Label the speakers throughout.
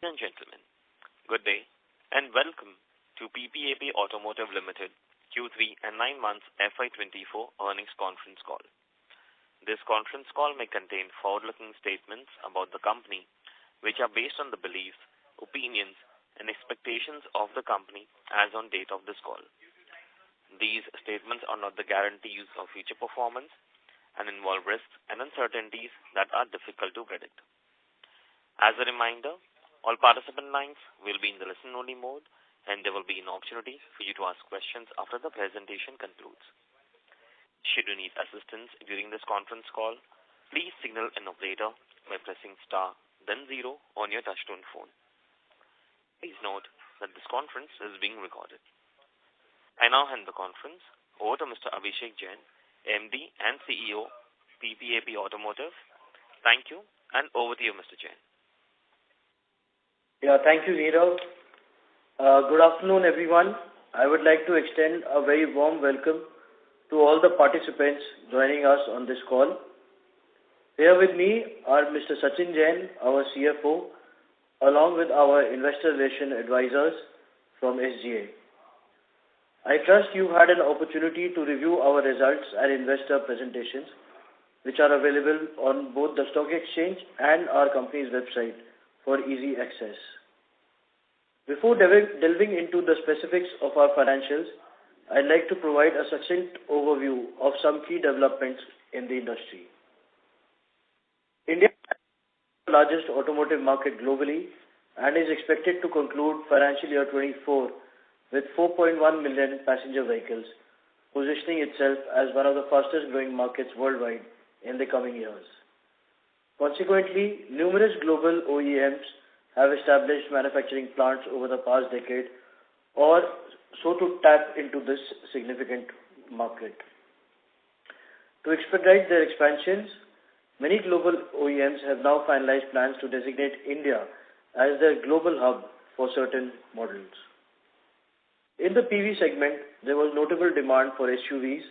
Speaker 1: Ladies and gentlemen, good day and welcome to PPAP Automotive Limited Q3 and 9 months FY2024 earnings conference call. This conference call may contain forward-looking statements about the company which are based on the beliefs, opinions and expectations of the company as on date of this call. These statements are not the guarantees of future performance and involve risks and uncertainties that are difficult to predict. As a reminder, all participant lines will be in the listen-only mode, and there will be an opportunity for you to ask questions after the presentation concludes. Should you need assistance during this conference call, please signal an operator by pressing star, then 0 on your touchtone phone. Please note that this conference is being recorded. I now hand the conference over to Mr. Abhishek Jain, MD and CEO, PPAP Automotive. Thank you, and over to you, Mr. Jain.
Speaker 2: Yeah, thank you, Neerav. Good afternoon, everyone. I would like to extend a very warm welcome to all the participants joining us on this call. Here with me are Mr. Sachin Jain, our CFO, along with our investor relation advisors from SGA. I trust you had an opportunity to review our results and investor presentations, which are available on both the stock exchange and our company's website for easy access. Before delving into the specifics of our financials, I'd like to provide a succinct overview of some key developments in the industry. India is the largest automotive market globally and is expected to conclude financial year 24 with 4.1 million passenger vehicles, positioning itself as one of the fastest growing markets worldwide in the coming years. Consequently, numerous global OEMs have established manufacturing plants over the past decade or so to tap into this significant market. To expedite their expansions, many global OEMs have now finalized plans to designate India as their global hub for certain models. In the PV segment, there was notable demand for SUVs.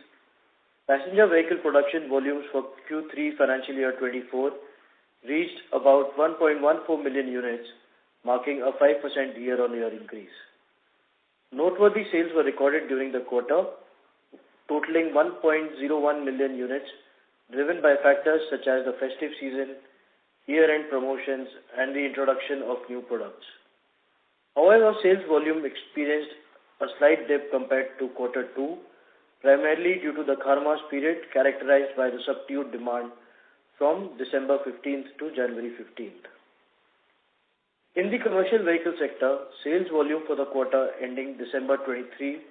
Speaker 2: Passenger vehicle production volumes for Q3 financial year 24 reached about 1.14 million units, marking a 5% year-on-year increase. Noteworthy sales were recorded during the quarter, totaling 1.01 million units, driven by factors such as the festive season, year-end promotions, and the introduction of new products. However, sales volume experienced a slight dip compared to quarter 2, primarily due to the Kharmas period characterized by the subdued demand from December 15th to January 15th. In the commercial vehicle sector, sales volume for the quarter ending December 23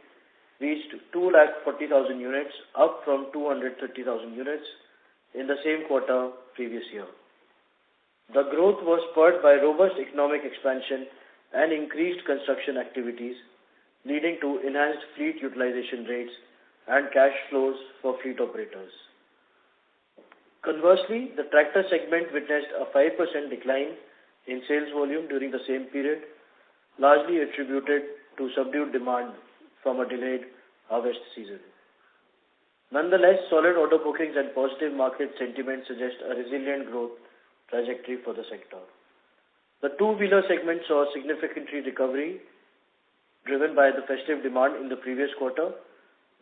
Speaker 2: reached 240,000 units, up from 230,000 units in the same quarter previous year. The growth was spurred by robust economic expansion and increased construction activities, leading to enhanced fleet utilization rates and cash flows for fleet operators. Conversely, the tractor segment witnessed a 5% decline in sales volume during the same period, largely attributed to subdued demand from a delayed harvest season. Nonetheless, solid order bookings and positive market sentiment suggest a resilient growth trajectory for the sector. The two-wheeler segment saw a significant recovery driven by the festive demand in the previous quarter.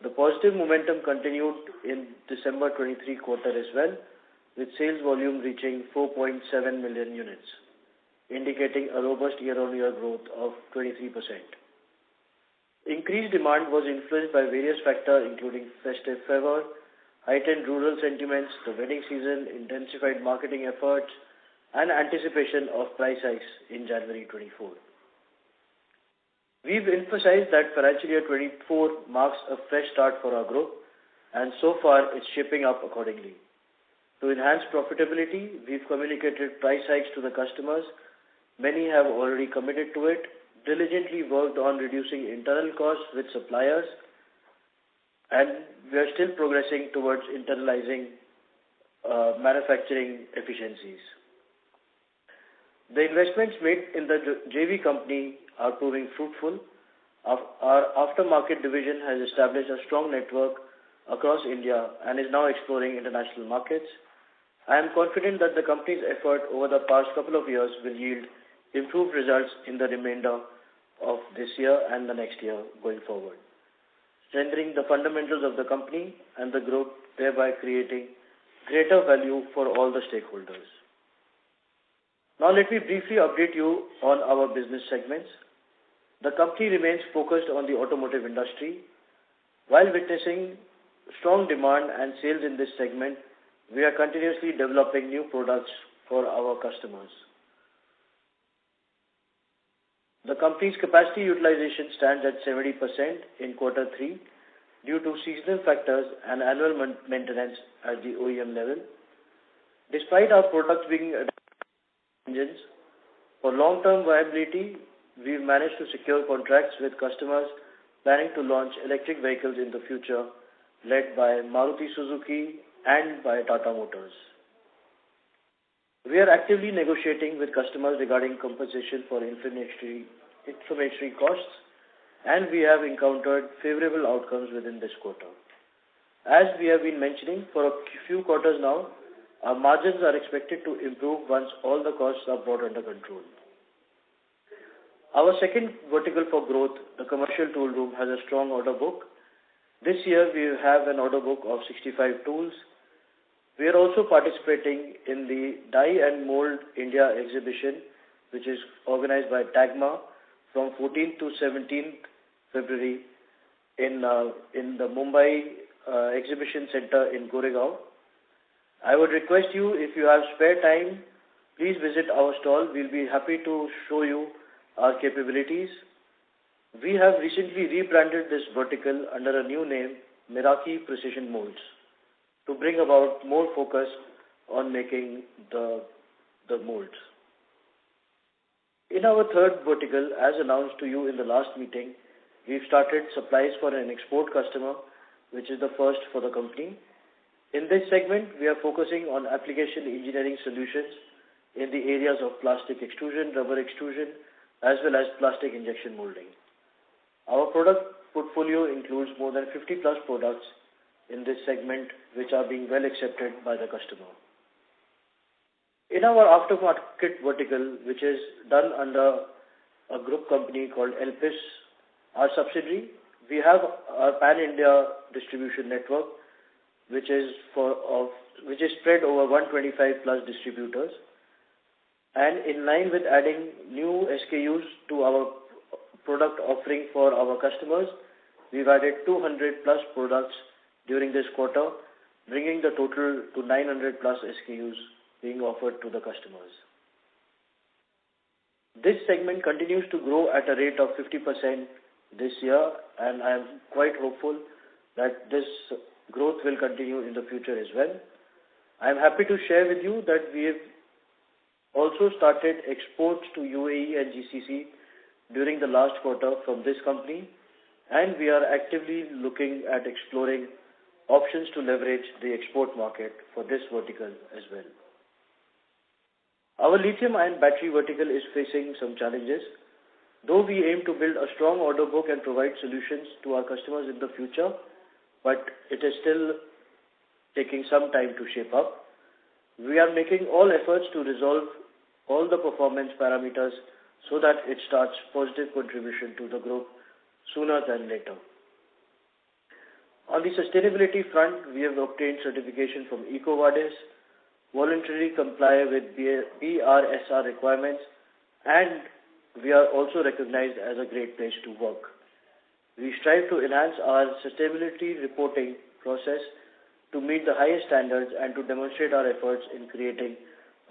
Speaker 2: The positive momentum continued in December 23 quarter as well, with sales volume reaching 4.7 million units, indicating a robust year-on-year growth of 23%. Increased demand was influenced by various factors including festive fervor, heightened rural sentiments, the wedding season, intensified marketing efforts, and anticipation of price hikes in January 24. We've emphasized that financial year 24 marks a fresh start for our group, and so far it's shaping up accordingly. To enhance profitability, we've communicated price hikes to the customers. Many have already committed to it, diligently worked on reducing internal costs with suppliers, and we are still progressing towards internalizing manufacturing efficiencies. The investments made in the JV company are proving fruitful. Our aftermarket division has established a strong network across India and is now exploring international markets. I am confident that the company's effort over the past couple of years will yield improved results in the remainder of this year and the next year going forward, strengthening the fundamentals of the company and the group, thereby creating greater value for all the stakeholders. Now let me briefly update you on our business segments. The company remains focused on the automotive industry. While witnessing strong demand and sales in this segment, we are continuously developing new products for our customers. The company's capacity utilization stands at 70% in quarter 3 due to seasonal factors and annual maintenance at the OEM level. Despite our products being engines, for long-term viability, we've managed to secure contracts with customers planning to launch electric vehicles in the future, led by Maruti Suzuki and by Tata Motors. We are actively negotiating with customers regarding compensation for inflationary costs, and we have encountered favorable outcomes within this quarter. As we have been mentioning for a few quarters now, our margins are expected to improve once all the costs are brought under control. Our second vertical for growth, the commercial tool room, has a strong order book. This year we have an order book of 65 tools. We are also participating in the Die and Mold India exhibition, which is organized by TAGMA from 14th to 17th February in the Mumbai Exhibition Center in Goregaon. I would request you, if you have spare time, please visit our stall. We'll be happy to show you our capabilities. We have recently rebranded this vertical under a new name, Meraki Precision Molds, to bring about more focus on making the molds. In our third vertical, as announced to you in the last meeting, we've started supplies for an export customer, which is the first for the company. In this segment, we are focusing on application engineering solutions in the areas of plastic extrusion, rubber extrusion, as well as plastic injection molding. Our product portfolio includes more than 50 plus products in this segment, which are being well accepted by the customer. In our aftermarket vertical, which is done under a group company called Elpis, our subsidiary, we have our pan-India distribution network, which is spread over 125 plus distributors. And in line with adding new SKUs to our product offering for our customers, we've added 200 plus products during this quarter, bringing the total to 900 plus SKUs being offered to the customers. This segment continues to grow at a rate of 50% this year, and I am quite hopeful that this growth will continue in the future as well. I am happy to share with you that we have also started exports to UAE and GCC during the last quarter from this company, and we are actively looking at exploring options to leverage the export market for this vertical as well. Our lithium-ion battery vertical is facing some challenges. Though we aim to build a strong order book and provide solutions to our customers in the future, but it is still taking some time to shape up. We are making all efforts to resolve all the performance parameters so that it starts positive contribution to the group sooner than later. On the sustainability front, we have obtained certification from EcoVadis, voluntarily comply with BRSR requirements, and we are also recognized as a great place to work. We strive to enhance our sustainability reporting process to meet the highest standards and to demonstrate our efforts in creating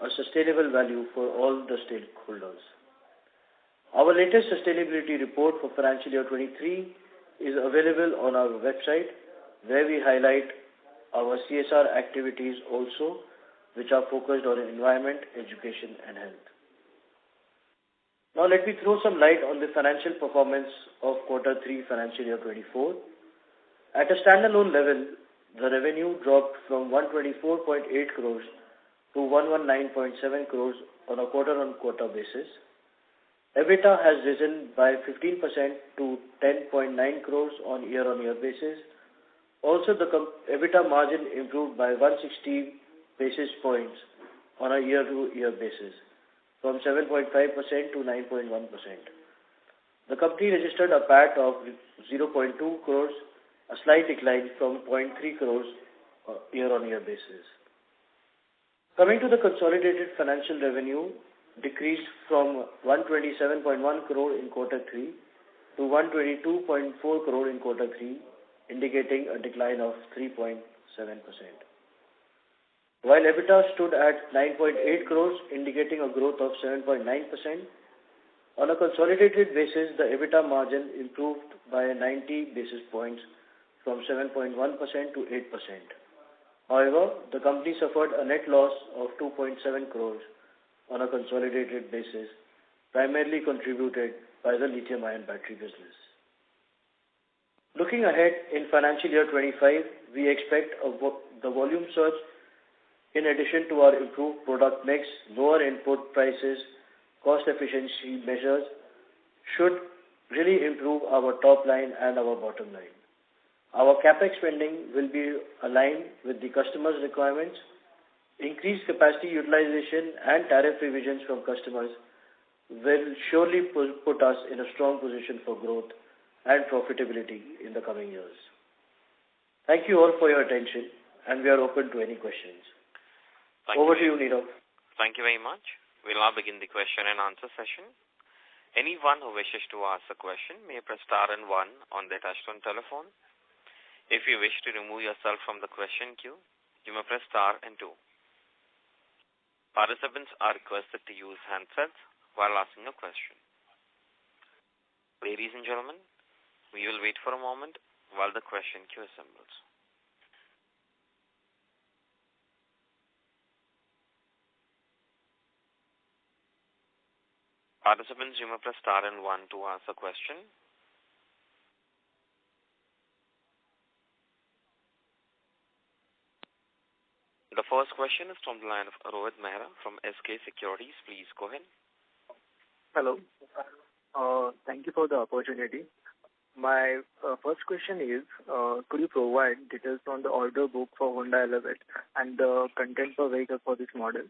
Speaker 2: a sustainable value for all the stakeholders. Our latest sustainability report for financial year 23 is available on our website, where we highlight our CSR activities also, which are focused on environment, education, and health. Now let me throw some light on the financial performance of quarter 3 financial year 24. At a standalone level, the revenue dropped from 124.8 crores to 119.7 crores on a quarter-on-quarter basis. EBITDA has risen by 15% to 10.9 crores on year-on-year basis. Also, the EBITDA margin improved by 160 basis points on a year-to-year basis. from 7.5% to 9.1%. The company registered a PAT of 0.2 crores, a slight decline from 0.3 crores year-on-year basis. Coming to the consolidated financial revenue, decreased from 127.1 crore in quarter 3 to 122.4 crore in quarter 3, indicating a decline of 3.7%. While EBITDA stood at 9.8 crores, indicating a growth of 7.9%, on a consolidated basis, the EBITDA margin improved by 90 basis points from 7.1% to 8%. However, the company suffered a net loss of 2.7 crores on a consolidated basis, primarily contributed by the lithium-ion battery business. Looking ahead in financial year 25, we expect the volume surge in addition to our improved product mix, lower input prices, cost efficiency measures should really improve our top line and our bottom line. Our capex spending will be aligned with the customer's requirements. Increased capacity utilization and tariff revisions from customers will surely put us in a strong position for growth and profitability in the coming years. Thank you all for your attention, and we are open to any questions. Over to you, Nirav.
Speaker 1: Thank you very much. We'll now begin the question and answer session. Anyone who wishes to ask a question may press star and 1 on their touchtone telephone. If you wish to remove yourself from the question queue, you may press star and 2. Participants are requested to use handsets while asking a question. Ladies and gentlemen, we will wait for a moment while the question queue assembles. Participants, you may press star and 1 to ask a question. The first question is from the line of Rohit Mehra from SK Securities. Please go ahead.
Speaker 3: Hello. Thank you for the opportunity. My first question is, could you provide details on the order book for Honda Elevate and the content per vehicle for this model?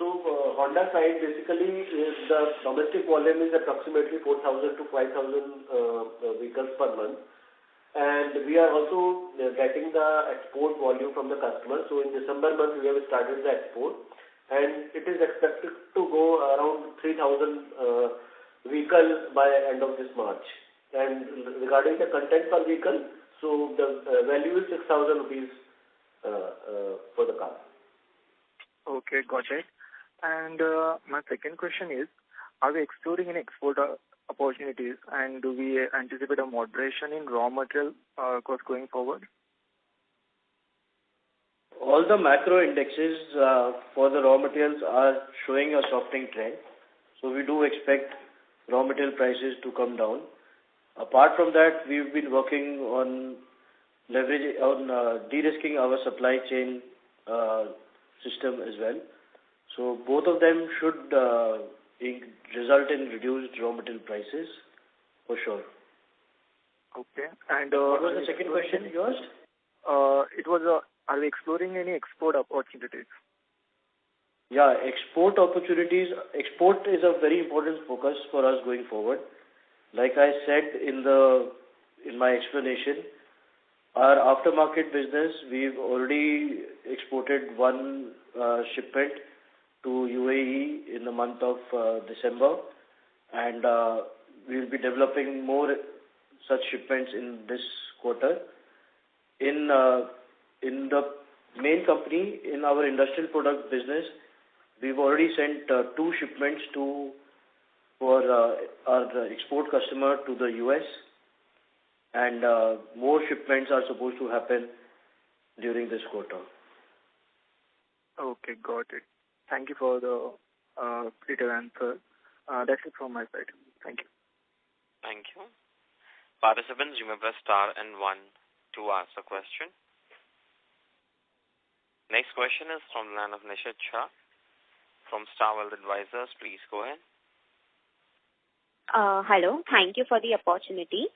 Speaker 4: So, Honda side basically is the domestic volume is approximately 4,000 to 5,000 vehicles per month. And we are also getting the export volume from the customer. So, in December month, we have started the export. And it is expected to go around 3,000 vehicles by end of this March. And regarding the content per vehicle, so the value is 6,000 rupees for the car.
Speaker 3: Okay, got it. And my second question is, are we exploring any export opportunities, and do we anticipate a moderation in raw material cost going forward?
Speaker 2: All the macro indexes for the raw materials are showing a softening trend. So we do expect raw material prices to come down. Apart from that, we've been working on de-risking our supply chain system as well. So both of them should result in reduced raw material prices for sure.
Speaker 3: Okay. And
Speaker 2: what was the second question you asked?
Speaker 3: It was, are we exploring any export opportunities?
Speaker 2: Yeah, export opportunities. Export is a very important focus for us going forward. Like I said in my explanation, our aftermarket business, we've already exported one shipment to UAE in the month of December, and we'll be developing more such shipments in this quarter. In the main company, in our industrial product business, we've already sent 2 shipments for our export customer to the US, and more shipments are supposed to happen during this quarter.
Speaker 3: Okay, got it. Thank you for the detailed answer. That's it from my side. Thank you.
Speaker 1: Thank you. Participants, you may press star and 1 to ask a question. Next question is from the line of Nishit Shah from Star Wealth Advisors. Please go ahead.
Speaker 5: Hello. Thank you for the opportunity.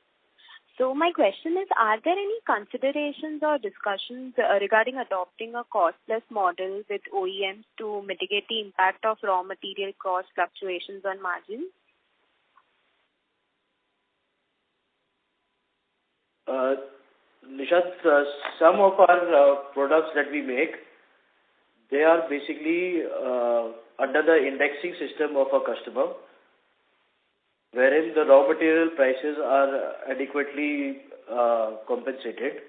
Speaker 5: So my question is, are there any considerations or discussions regarding adopting a cost-plus model with OEMs to mitigate the impact of raw material cost fluctuations on margins?
Speaker 2: Nishant, some of our products that we make, they are basically under the indexing system of a customer, wherein the raw material prices are adequately compensated.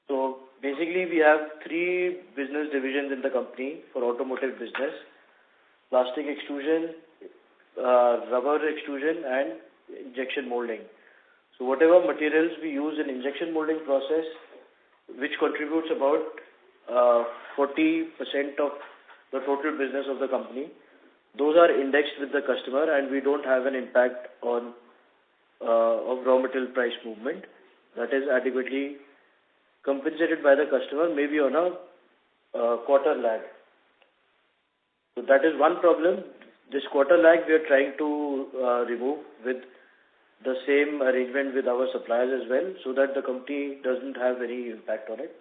Speaker 2: So basically we have three business divisions in the company for automotive business: plastic extrusion, rubber extrusion and injection molding. So whatever materials we use in injection molding process, which contributes about 40% of the total business of the company, those are indexed with the customer, and we don't have an impact on of raw material price movement. That is adequately compensated by the customer, maybe on a quarter lag. So that is one problem. This quarter lag we are trying to remove with the same arrangement with our suppliers as well, so that the company doesn't have any impact on it.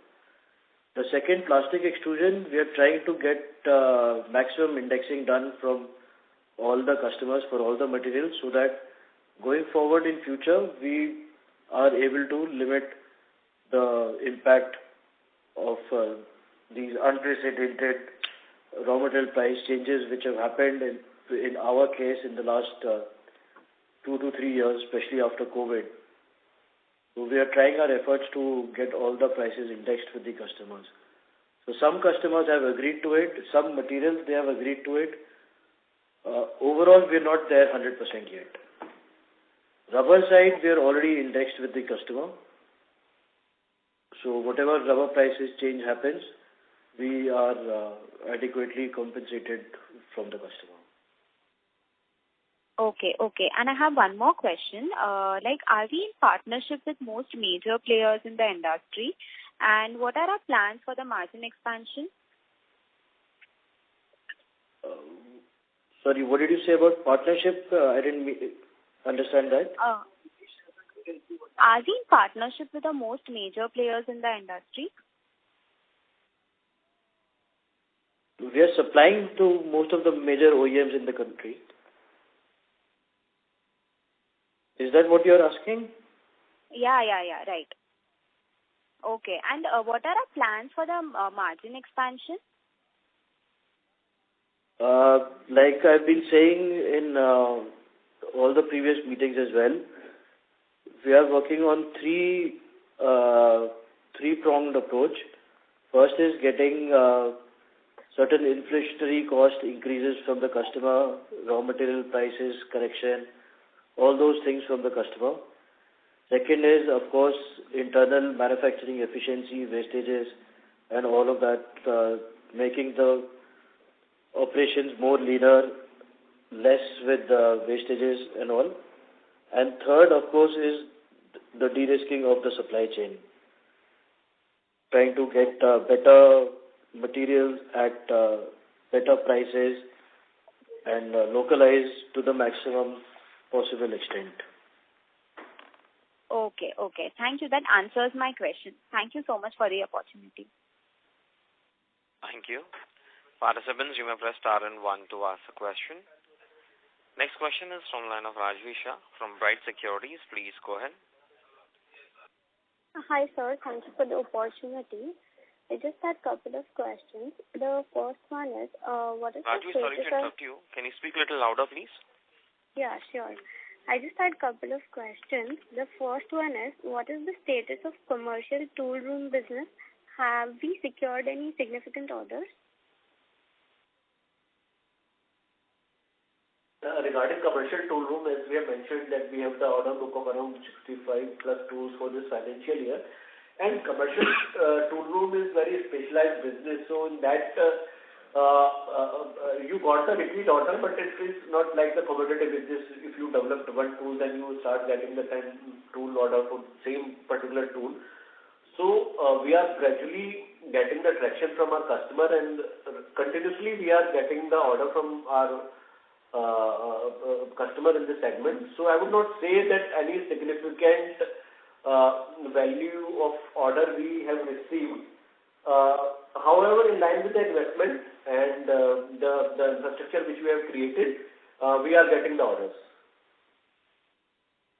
Speaker 2: The second, plastic extrusion, we are trying to get maximum indexing done from all the customers for all the materials, so that going forward in future, we are able to limit the impact of these unprecedented raw material price changes which have happened in our case in the last 2 to 3 years, especially after COVID. So we are trying our efforts to get all the prices indexed with the customers. So some customers have agreed to it, some materials they have agreed to it. Overall, we are not there 100% yet. Rubber side, we are already indexed with the customer. So whatever rubber prices change happens, we are adequately compensated from the customer.
Speaker 5: Okay. And I have one more question. Are we in partnership with most major players in the industry? And what are our plans for the margin expansion?
Speaker 2: Sorry, what did you say about partnership? I didn't understand that.
Speaker 5: Are we in partnership with the most major players in the industry?
Speaker 2: We are supplying to most of the major OEMs in the country. Is that what you are asking?
Speaker 5: Yeah, right. Okay, and what are our plans for the margin expansion?
Speaker 2: Like I've been saying in all the previous meetings as well, we are working on three-pronged approach. First is getting certain inflationary cost increases from the customer, raw material prices correction, all those things from the customer. Second is, of course, internal manufacturing efficiency, wastages, and all of that, making the operations more leaner, less with wastages and all. And third, of course, is the de-risking of the supply chain. Trying to get better materials at better prices and localize to the maximum possible extent.
Speaker 5: Okay. Thank you. That answers my question. Thank you so much for the opportunity.
Speaker 1: Thank you. Participants, you may press star and 1 to ask a question. Next question is from the line of Rajvi Shah from Bright Securities. Please go ahead.
Speaker 6: Hi, sir. Thank you for the opportunity. I just had a couple of questions. The first one is, what is
Speaker 1: Rajvi,
Speaker 6: the
Speaker 1: sorry to interrupt you. Can you speak a little louder, please?
Speaker 6: Yeah, sure. I just had a couple of questions. The first one is, what is the status of commercial tool room business? Have we secured any significant orders?
Speaker 4: Regarding commercial tool room, as we have mentioned that we have the order book of around 65 plus tools for this financial year. And commercial tool room is very specialized business. So in that, you got the repeat order, but it is not like the commodity business. If you developed one tool, then you start getting the 10 tool order for same particular tool. So we are gradually getting the traction from our customer, and continuously we are getting the order from our customer in this segment. So I would not say that any significant value of order we have received. However, in line with the investment and the infrastructure which we have created, we are getting the orders.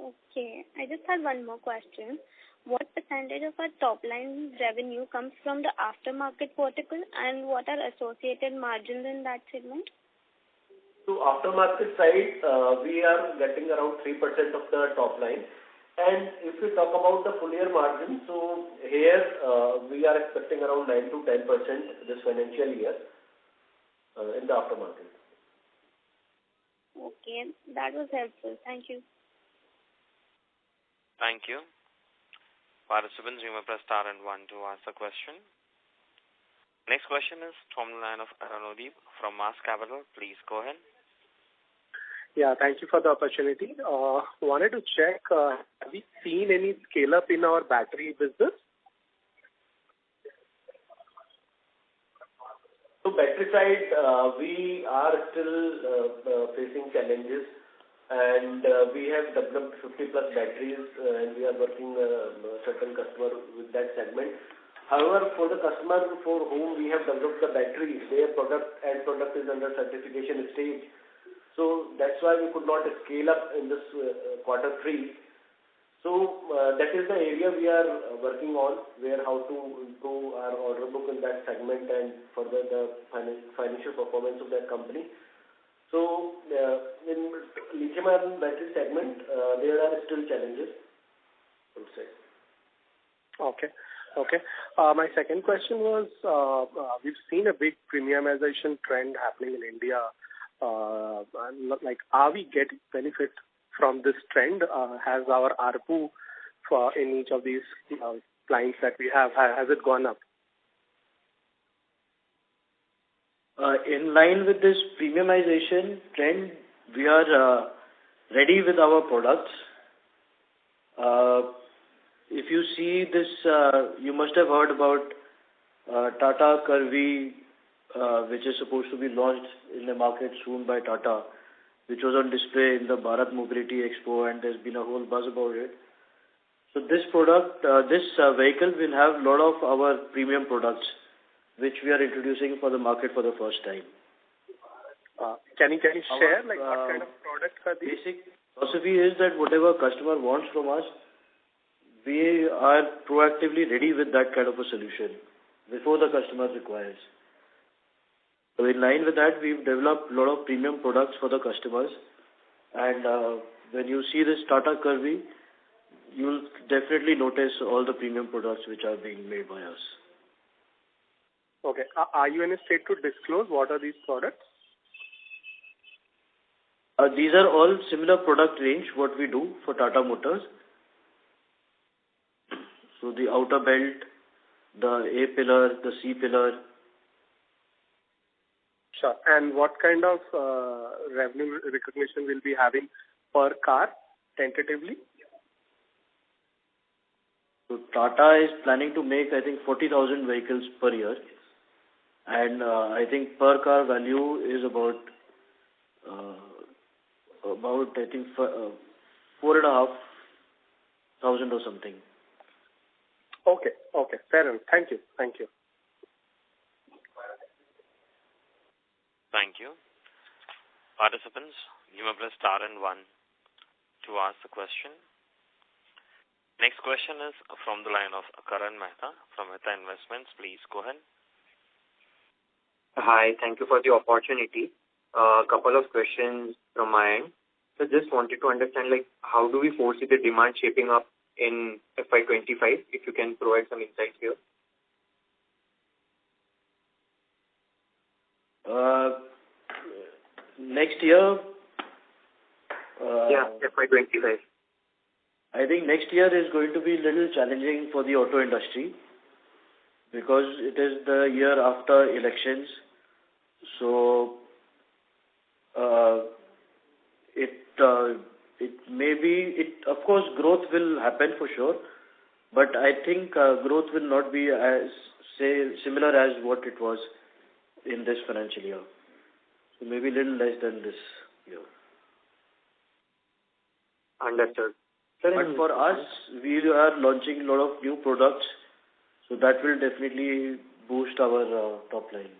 Speaker 6: Okay. I just had one more question. What percentage of our top line revenue comes from the aftermarket vertical, and what are associated margins in that segment?
Speaker 4: So aftermarket side, we are getting around 3% of the top line. And if we talk about the full year margin, so here we are expecting around 9 to 10% this financial year in the aftermarket.
Speaker 6: Okay, that was helpful. Thank you.
Speaker 1: Thank you. Participants, you may press star and 1 to ask a question. Next question is from the line of Aranodip from Mass Capital. Please go ahead.
Speaker 7: Yeah, thank you for the opportunity. Wanted to check, have we seen any scale up in our battery business?
Speaker 4: So battery side, we are still facing challenges, and we have developed 50 plus batteries, and we are working certain customer with that segment. However, for the customer for whom we have developed the battery, their end product is under certification stage. So that's why we could not scale up in this quarter 3. So that is the area we are working on, where how to improve our order book in that segment and further the financial performance of that company. So in lithium-ion battery segment, there are still challenges, I would say.
Speaker 7: Okay. My second question was, we've seen a big premiumization trend happening in India. Are we getting benefit from this trend? Has our ARPU in each of these clients that we have, has it gone up?
Speaker 2: In line with this premiumization trend, we are ready with our products. If you see this, you must have heard about Tata Curvy, which is supposed to be launched in the market soon by Tata, which was on display in the Bharat Mobility Expo, and there's been a whole buzz about it. So this product, this vehicle will have a lot of our premium products, which we are introducing for the market for the first time.
Speaker 7: Can you share what kind of products are these?
Speaker 2: Basic philosophy is that whatever customer wants from us, we are proactively ready with that kind of a solution before the customer requires. So in line with that, we've developed a lot of premium products for the customers. And when you see this Tata Curvy, you'll definitely notice all the premium products which are being made by us.
Speaker 7: Okay. Are you in a state to disclose what are these products?
Speaker 2: These are all similar product range, what we do for Tata Motors. So the outer belt, the A pillar, the C pillar.
Speaker 7: Sure. And what kind of revenue recognition will be having per car, tentatively?
Speaker 2: So Tata is planning to make, I think, 40,000 vehicles per year. And I think per car value is about I think 4,500 or something.
Speaker 7: Okay. Fair enough. Thank you.
Speaker 1: Thank you. Participants, you may press star and 1 to ask the question. Next question is from the line of Karan Mehta from Mehta Investments. Please go ahead.
Speaker 8: Hi, thank you for the opportunity. A couple of questions from my end. So just wanted to understand, how do we foresee the demand shaping up in FY25? If you can provide some insights here.
Speaker 2: Next year?
Speaker 8: FY25.
Speaker 2: I think next year is going to be a little challenging for the auto industry because it is the year after elections. So of course, growth will happen for sure, but I think growth will not be as similar as what it was in this financial year. So maybe a little less than this
Speaker 4: year.
Speaker 8: Understood.
Speaker 2: But for us, we are launching a lot of new products, so that will definitely boost our top line.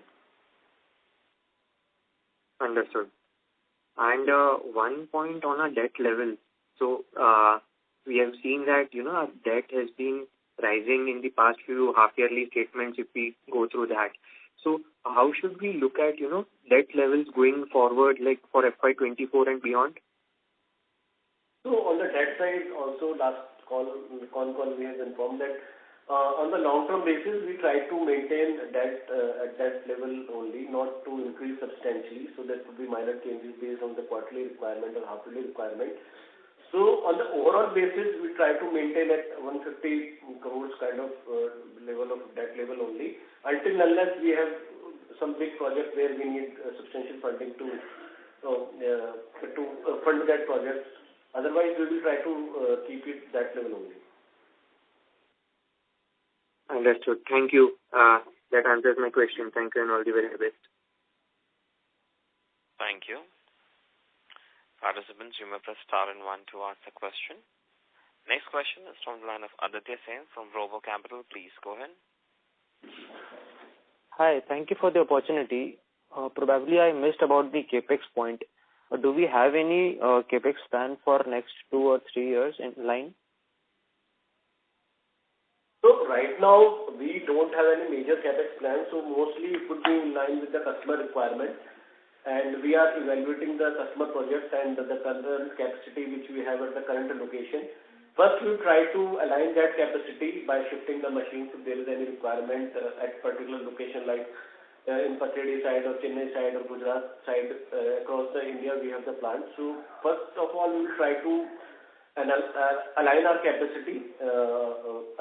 Speaker 8: Understood. And one point on our debt level. So we have seen that, our debt has been rising in the past few half-yearly statements if we go through that. So how should we look at, debt levels going forward, like for FY24 and beyond?
Speaker 4: So on the debt side, also last Concall we have informed that on the long-term basis, we try to maintain debt at that level only, not to increase substantially. So there could be minor changes based on the quarterly requirement or half-yearly requirement. So on the overall basis, we try to maintain at 150 crores kind of level of debt level only, until unless we have some big project where we need substantial funding to fund that project. Otherwise, we will try to keep it that level only.
Speaker 8: Understood. Thank you. That answers my question. Thank you and all the very best.
Speaker 1: Thank you. Participants, you may press star and 1 to ask a question. Next question is from the line of Aditya Sen from Robo Capital. Please go ahead.
Speaker 9: Hi, thank you for the opportunity. Probably I missed about the capex point. Do we have any capex plan for next 2 or 3 years in line?
Speaker 4: So right now, we don't have any major capex plans, so mostly it would be in line with the customer requirement. And we are evaluating the customer project and the current capacity which we have at the current location. First, we try to align that capacity by shifting the machines if there is any requirement at particular location like in Patedi side or Chennai side or Gujarat side. Across the India, we have the plants. So first of all, we will try to align our capacity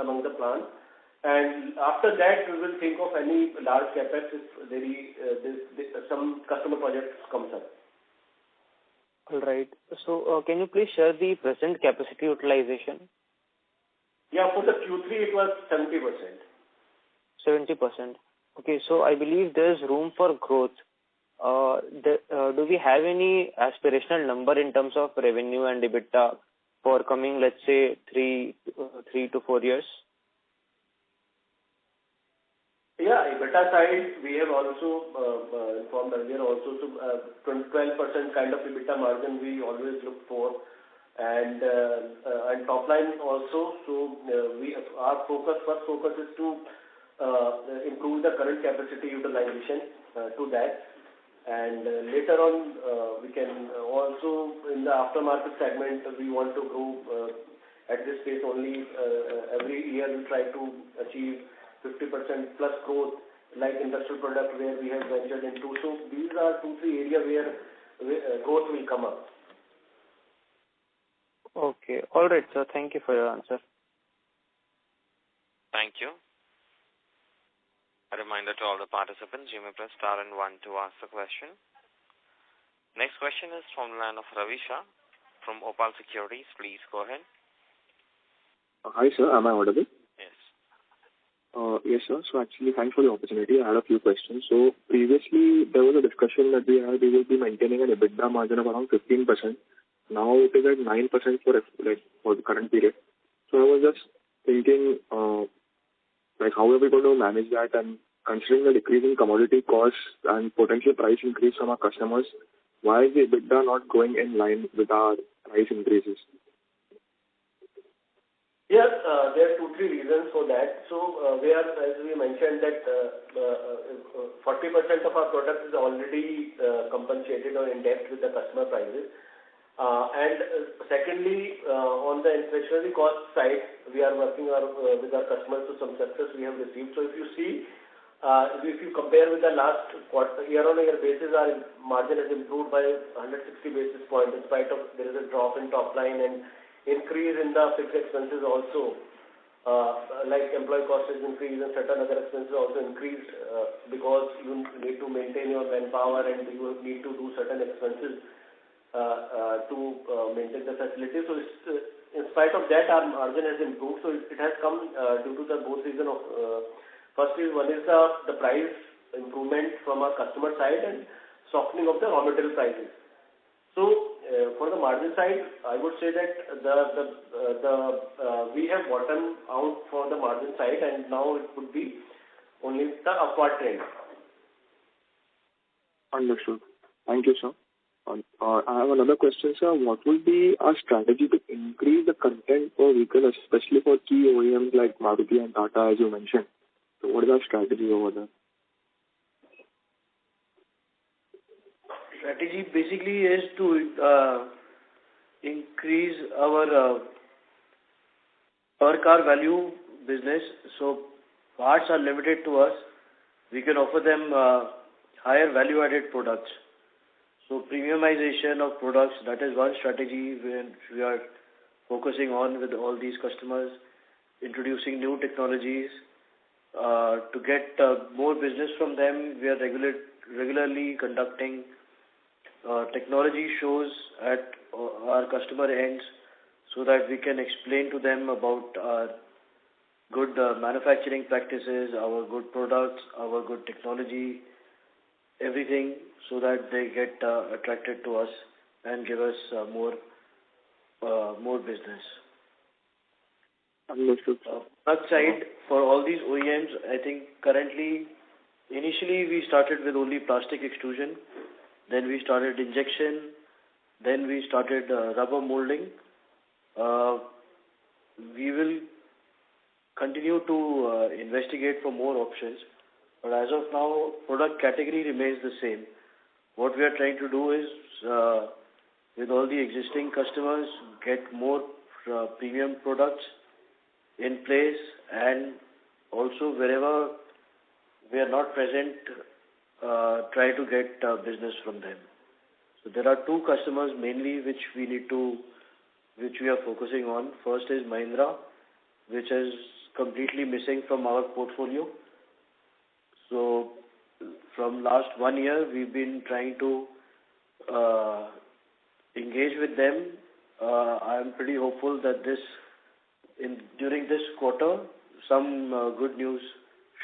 Speaker 4: among the plants. And after that, we will think of any large capex if there is some customer projects comes up.
Speaker 9: All right. So can you please share the present capacity utilization?
Speaker 4: Yeah, for the Q3 it was 70%.
Speaker 9: 70%. Okay, so I believe there is room for growth. Do we have any aspirational number in terms of revenue and EBITDA for coming, let's say, 3 to 4 years?
Speaker 4: Yeah, EBITDA side, we have also informed earlier also, so 12% kind of EBITDA margin we always look for, and top line also. So our first focus is to improve the current capacity utilization to that, and later on we can also in the aftermarket segment we want to grow at this pace only. Every year we try to achieve 50% plus growth, like industrial product where we have ventured into. So these are 2-3 areas where growth will come up.
Speaker 9: Okay. All right, sir. Thank you for your answer.
Speaker 1: Thank you. A reminder to all the participants, you may press star and 1 to ask the question. Next question is from the line of Ravi Shah from Opal Securities. Please go ahead.
Speaker 10: Hi, sir. Am I audible?
Speaker 1: Yes.
Speaker 10: Yes, sir. So actually, thanks for the opportunity. I had a few questions. So previously, there was a discussion that we will be maintaining an EBITDA margin of around 15%. Now it is at 9% for the current period. So I was just thinking, how are we going to manage that? And considering the decrease in commodity costs and potential price increase from our customers, why is the EBITDA not going in line with our price increases?
Speaker 4: Yes, there are 2-3 reasons for that. So, as we mentioned that 40% of our product is already compensated or indexed with the customer prices. And secondly, on the inflationary cost side, we are working with our customers to some success we have received. So if you see, if you compare with the last quarter, year-on-year basis, our margin has improved by 160 basis points in spite of there is a drop in top line and increase in the fixed expenses also, like employee cost has increased and certain other expenses also increased because you need to maintain your manpower and you need to do certain expenses to maintain the facility. So in spite of that, our margin has improved. So it has come due to the both reason of one is the price improvement from our customer side and softening of the raw material prices. So for the margin side, I would say that we have bottomed out for the margin side, and now it would be only the upward trend.
Speaker 10: Understood. Thank you, sir. I have another question, sir. What will be our strategy to increase the content per vehicle, especially for key OEMs like Maruti and Tata, as you mentioned? So what is our strategy over there?
Speaker 2: Strategy basically is to increase our per car value business. So parts are limited to us. We can offer them higher value-added products. So premiumization of products, that is one strategy when we are focusing on with all these customers, introducing new technologies. To get more business from them, we are regularly conducting technology shows at our customer ends so that we can explain to them about our good manufacturing practices, our good products, our good technology, everything, so that they get attracted to us and give us more business.
Speaker 10: Understood.
Speaker 2: Product side, for all these OEMs, I think initially we started with only plastic extrusion, then we started injection, then we started rubber molding. We will continue to investigate for more options, but as of now, product category remains the same. What we are trying to do is, with all the existing customers, get more premium products in place, and also wherever we are not present, try to get business from them. So there are two customers mainly which we are focusing on. First is Mahindra, which is completely missing from our portfolio. So from last 1 year, we've been trying to engage with them. I am pretty hopeful that during this quarter, some good news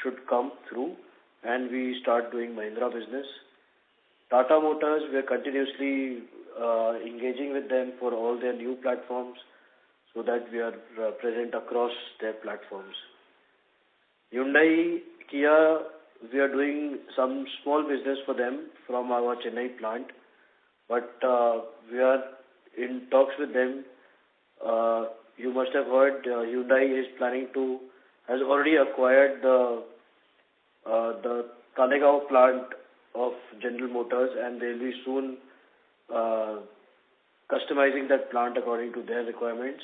Speaker 2: should come through, and we start doing Mahindra business. Tata Motors, we are continuously engaging with them for all their new platforms so that we are present across their platforms. Hyundai, Kia, we are doing some small business for them from our Chennai plant, but we are in talks with them. You must have heard Hyundai has already acquired the Talegaon plant of General Motors, and they'll be soon customizing that plant according to their requirements.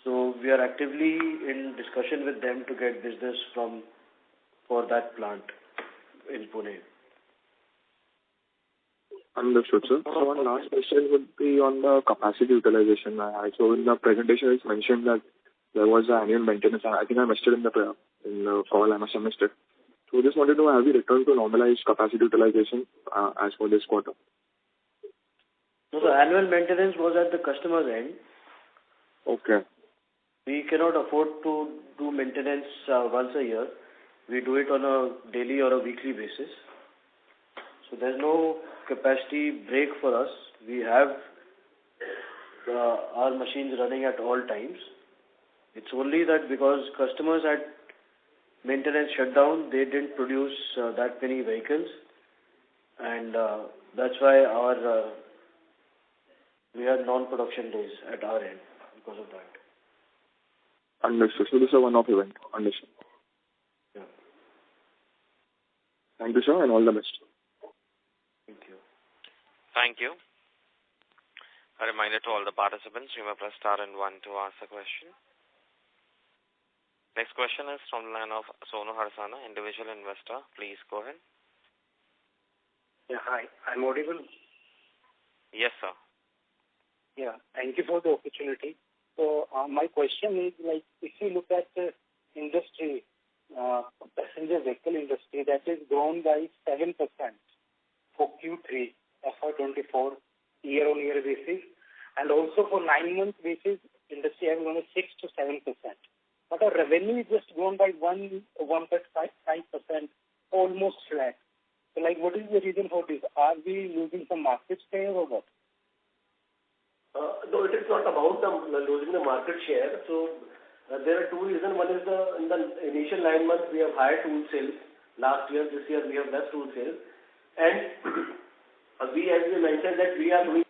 Speaker 2: So we are actively in discussion with them to get business for that plant in Pune.
Speaker 10: Understood, sir. So one last question would be on the capacity utilization. So in the presentation, it's mentioned that there was an annual maintenance. I think I missed it in the call. I must have missed it. So just wanted to know, have we returned to normalized capacity utilization as for this quarter?
Speaker 2: So the annual maintenance was at the customer's end.
Speaker 10: Okay.
Speaker 2: We cannot afford to do maintenance once a year. We do it on a daily or a weekly basis. So there's no capacity break for us. We have our machines running at all times. It's only that because customers had maintenance shutdown, they didn't produce that many vehicles, and that's why we had non-production days at our end because of that.
Speaker 10: Understood. So this is a one-off event. Understood.
Speaker 2: Yeah.
Speaker 10: Thank you, sir, and all the best.
Speaker 2: Thank you.
Speaker 1: Thank you. A reminder to all the participants, you may press star and 1 to ask a question. Next question is from the line of Sonu Harsana, individual investor. Please go ahead.
Speaker 11: Yeah, hi. I'm audible?
Speaker 1: Yes, sir.
Speaker 11: Yeah, thank you for the opportunity. So my question is, like, if you look at the industry, passenger vehicle industry, that is grown by 7% for Q3 FY24 year-on-year basis, and also for 9 months basis, industry has grown 6 to 7%. But our revenue is just grown by 1.5%, almost flat. So, like, what is the reason for this? Are we losing some market share or what?
Speaker 4: though it is not about losing the market share. So there are two reasons. One is in the initial 9 months we have higher tool sales. Last year, this year we have less tool sales. And as we mentioned that we are doing